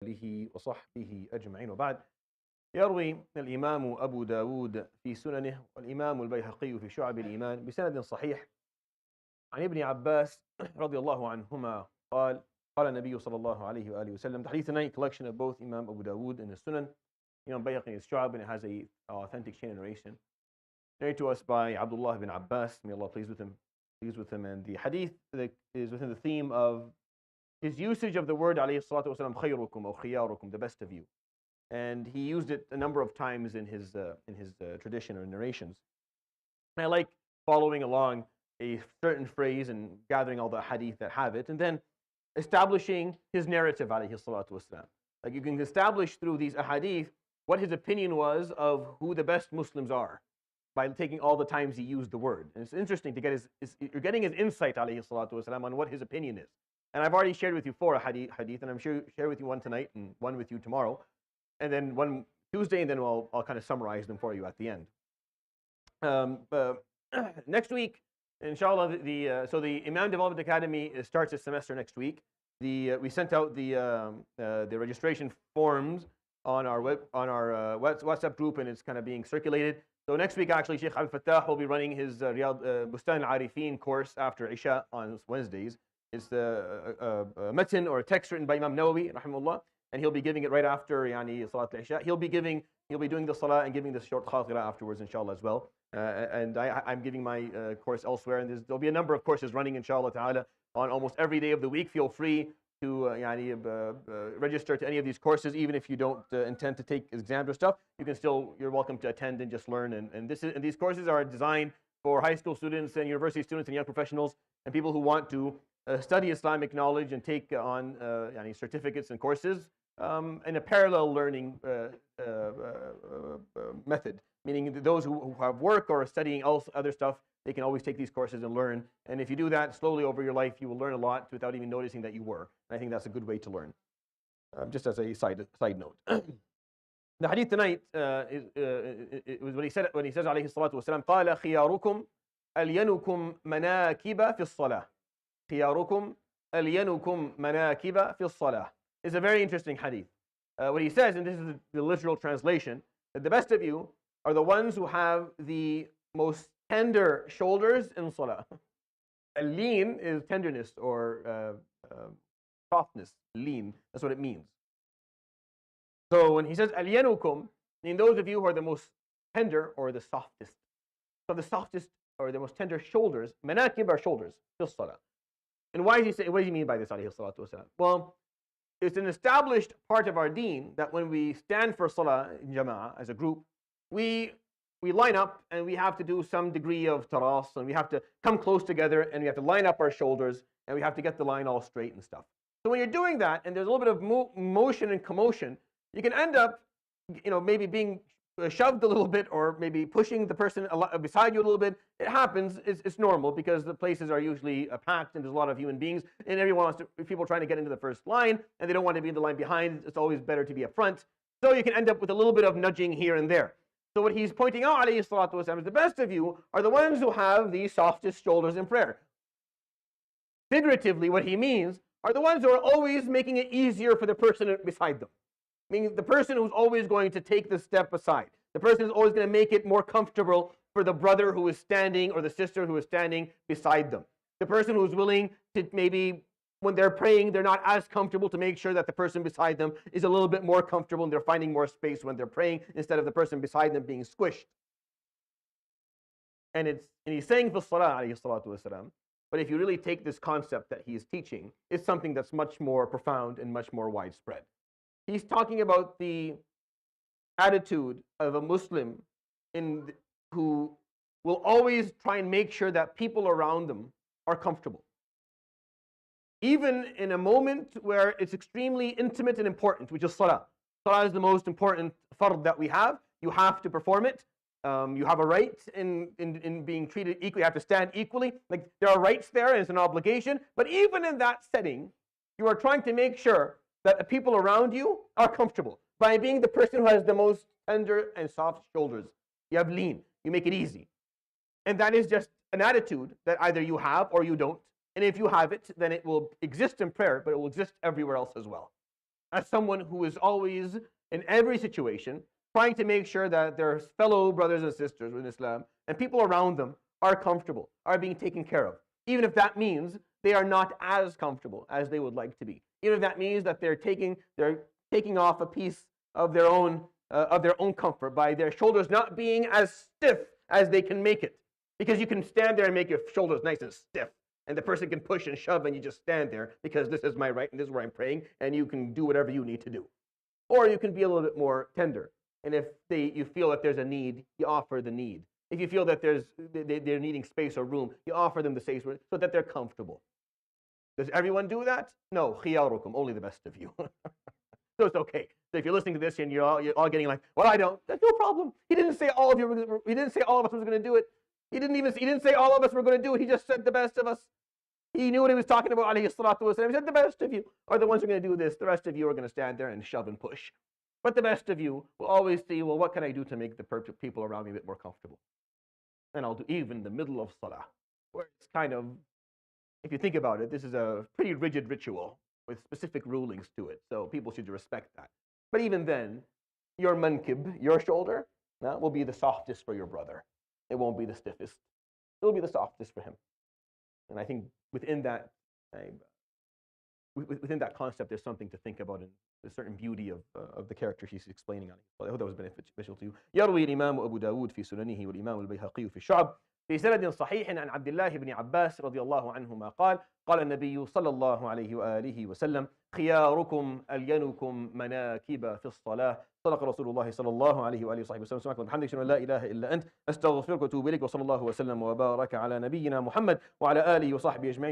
آله وصحبه أجمعين وبعد. يروي الإمام أبو داود في سننه والإمام البيهقي في شعب الإيمان بسند صحيح عن ابن عباس رضي الله عنهما قال النبي صلى الله عليه وآله وسلم. The hadith tonight, collection of both Imam Abu Dawud and his Sunan, Imam Bayhaqi in his Shu'ab, and it has a authentic chain of narration narrated to us by Abdullah ibn Abbas, may Allah please with him. And the hadith that is within the theme of his usage of the word عليه الصلاة والسلام خيركم or خياركم, the best of you, and he used it a number of times in his tradition or narrations. And I like following along a certain phrase and gathering all the hadith that have it, and then establishing his narrative عليه الصلاة والسلام. Like you can establish through these ahadith what his opinion was of who the best Muslims are by taking all the times he used the word. And it's interesting to get you're getting his insight عليه الصلاة والسلام on what his opinion is. And I've already shared with you 4 hadith, and I'm sure share with you one tonight and one with you tomorrow, and then one Tuesday, and then I'll kind of summarize them for you at the end. Next week, inshallah, so the Imam Development Academy starts its semester next week. We sent out the registration forms on our WhatsApp group, and it's kind of being circulated. So next week, actually, Sheikh Al-Fattah will be running his Bustan al-Arifin course after Isha on Wednesdays. It's the Matan or a text written by Imam Nawawi, rahimahullah, and he'll be giving it right after Salat al-Isha. He'll be doing the Salah and giving the short Khaterah afterwards, inshallah, as well. And I'm giving my course elsewhere, and there'll be a number of courses running, inshallah ta'ala, on almost every day of the week. Feel free to register to any of these courses, even if you don't intend to take exams or stuff. You're welcome to attend and just learn. And these courses are designed for high school students and university students and young professionals and people who want to study Islamic knowledge and take on certificates and courses in a parallel learning method, meaning those who have work or are studying other stuff, they can always take these courses and learn. And if you do that slowly over your life, you will learn a lot without even noticing that you were. And I think that's a good way to learn. Just as a side note. The hadith tonight it was what he said when he says عليه الصلاة والسلام قال خياركم ألينكم مناكب في الصلاة. خياركم ألينكم مناكب في الصلاة is a very interesting hadith. What he says, and this is the literal translation, that the best of you are the ones who have the most tender shoulders in salah. Lean is tenderness or softness. Lean, that's what it means. So when he says alyanukum, meaning those of you who are the most tender or the softest. So the softest or the most tender shoulders, manakib are shoulders, fil salah. And what does he mean by this, alayhi salatu wasalam? Well, it's an established part of our deen that when we stand for salah in jama'ah as a group, we line up and we have to do some degree of taras, and we have to come close together and we have to line up our shoulders and we have to get the line all straight and stuff. So when you're doing that and there's a little bit of motion and commotion, you can end up, maybe being shoved a little bit or maybe pushing the person beside you a little bit. It happens. It's normal because the places are usually packed and there's a lot of human beings and everyone wants to, people trying to get into the first line and they don't want to be in the line behind. It's always better to be up front. So you can end up with a little bit of nudging here and there. So what he's pointing out, alayhi salatu wasalam, is the best of you are the ones who have the softest shoulders in prayer. Figuratively, what he means are the ones who are always making it easier for the person beside them. Meaning the person who's always going to take the step aside. The person is always going to make it more comfortable for the brother who is standing or the sister who is standing beside them. The person who's willing to maybe, when they're praying, they're not as comfortable to make sure that the person beside them is a little bit more comfortable and they're finding more space when they're praying instead of the person beside them being squished. And he's saying for salah, alayhi salatu wasalam, but if you really take this concept that he is teaching, it's something that's much more profound and much more widespread. He's talking about the attitude of a Muslim who will always try and make sure that people around them are comfortable. Even in a moment where it's extremely intimate and important, which is salah. Salah is the most important fard that we have. You have to perform it. You have a right in being treated equally. You have to stand equally. Like there are rights there and it's an obligation. But even in that setting, you are trying to make sure that the people around you are comfortable by being the person who has the most tender and soft shoulders. You have lean. You make it easy. And that is just an attitude that either you have or you don't. And if you have it, then it will exist in prayer, but it will exist everywhere else as well. as someone who is always, in every situation, trying to make sure that their fellow brothers and sisters in Islam and people around them are comfortable, are being taken care of, even if that means they are not as comfortable as they would like to be, even if that means that they're taking off a piece of their own comfort by their shoulders not being as stiff as they can make it. Because you can stand there and make your shoulders nice and stiff, and the person can push and shove, and you just stand there because this is my right and this is where I'm praying, and you can do whatever you need to do. Or you can be a little bit more tender, and if you feel that there's a need, you offer the need. If you feel that they're needing space or room, you offer them the space so that they're comfortable. Does everyone do that? No, khiyarukum, only the best of you. So it's okay. So if you're listening to this and you're all getting like, well, I don't, that's no problem. He didn't say all of you. He didn't say all of us was going to do it. He didn't say all of us were going to do it. He just said the best of us. He knew what he was talking about, alayhi salatu wasalam. He said the best of you are the ones who are going to do this. The rest of you are going to stand there and shove and push. But the best of you will always see, well, what can I do to make the people around me a bit more comfortable? And I'll do even in the middle of salah, where it's kind of, if you think about it, this is a pretty rigid ritual with specific rulings to it. So people should respect that. But even then, your manakib, your shoulder, will be the softest for your brother. It won't be the stiffest. It'll be the softest for him. And I think within that concept, there's something to think about, and a certain beauty of the character he's explaining on it. I hope that was beneficial to you. يروي الإمام أبو داود في سننه والإمام البيهقي في الشعب في سند صحيح عن عبد الله بن عباس رضي الله عنهما قال قال النبي صلى الله عليه وآله وسلم خياركم ألينكم مناكب في الصلاة صدق رسول الله صلى الله عليه وآله وصحبه وسلم سبحانك وبحمدك أشهد أن لا إله إلا أنت أستغفرك وأتوب إليك وصلى الله وسلم وبارك على نبينا محمد وعلى آله وصحبه أجمعين